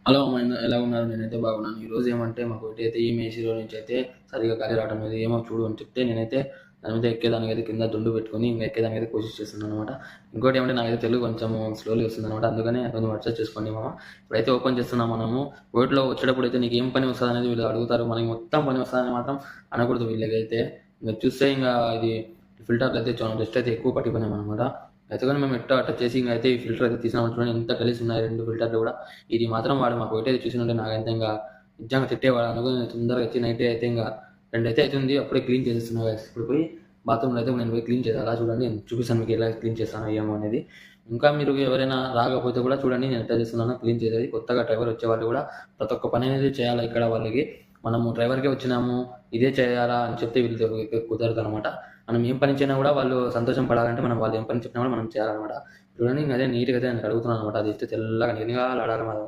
Hello! ఎలా ఉన్నారు? నేనైతే బాగున్నాను. ఈరోజు ఏమంటే మాకు ఒకటైతే ఈ ఏసీలో నుంచి అయితే సరిగ్గా గాలి రావడం లేదు. ఏమో చూడు అని చెప్తే నేనైతే దాని మీద ఎక్కేదానికైతే కింద దుండు పెట్టుకొని ఇంక ఎక్కేదానికైతే కోషిష్ చేస్తున్నాననమాట. ఇంకోటి ఏమంటే నాకైతే తెలుగు కొంచెం స్లోలీ వస్తుందనమాట. అందుకనే కొంచెం అడ్జస్ట్ చేసుకోండి మామ. ఇప్పుడైతే ఓపెన్ చేస్తున్నాం మనము. బోట్‌లో వచ్చేటప్పుడు అయితే నీకేం పని వస్తదనేది వీళ్ళు అడుగుతారు. మనకి మొత్తం పని వస్తదని మాత్రం అనకూడదు వీళ్ళకైతే. ఇంక చూస్తే ఇది ఫిల్టర్‌లయితే డస్ట్ అయితే ఎక్కువ పట్టిపోయినాయనమాట. అయితే గాని మేము ఎట్టో అట్ట చేసి ఇంక అయితే ఈ ఫిల్టర్ అయితే తీసినాము. చూడండి ఎంత గలీజుగున్నాయి 2 ఫిల్టర్లు కూడా. ఇది మాత్రం వాడు మాకు ఒకటైతే చూసినుంటే నాకైతే ఇంక నిజంగా తిట్టేవాడు. అనుకోని తొందరగా వచ్చి నైటే అయితే ఇంక 2 అయితే అవుతుంది. అప్పుడే క్లీన్ చేసేస్తున్నా గైస్. ఇప్పుడు పోయి బాత్రూమ్‌లో అయితే నేను పోయి క్లీన్ చేయాలి. అలా చూడండి నేను చూపిస్తాను మీకు ఎలా క్లీన్ చేస్తానో ఏమో అనేది. ఇంకా మీరు ఎవరైనా రాకపోతే కూడా చూడండి నేను ఎట్లా చేస్తున్నానో క్లీన్ చేసేది. కొత్తగా డ్రైవర్ వచ్చేవాళ్ళు కూడా ప్రతి ఒక్క పని అనేది చేయాలి ఇక్కడ వాళ్ళకి. మనము డ్రైవర్‌కే వచ్చినాము, ఇదే చేయాలా అని చెప్తే వీళ్ళతో కుదరదనమాట. మనం ఏం పని చేయనా కూడా వాళ్ళు సంతోషం పడాలంటే వాళ్ళు ఏం పని చెప్పినా కూడా మనం చేయాలనమాట. చూడండి ఇంక అదే నీట్‌గా అయితే నేను కడుగుతున్నాననమాట. అది అయితే తెల్లగా నిగనిగలాడాలనమాట.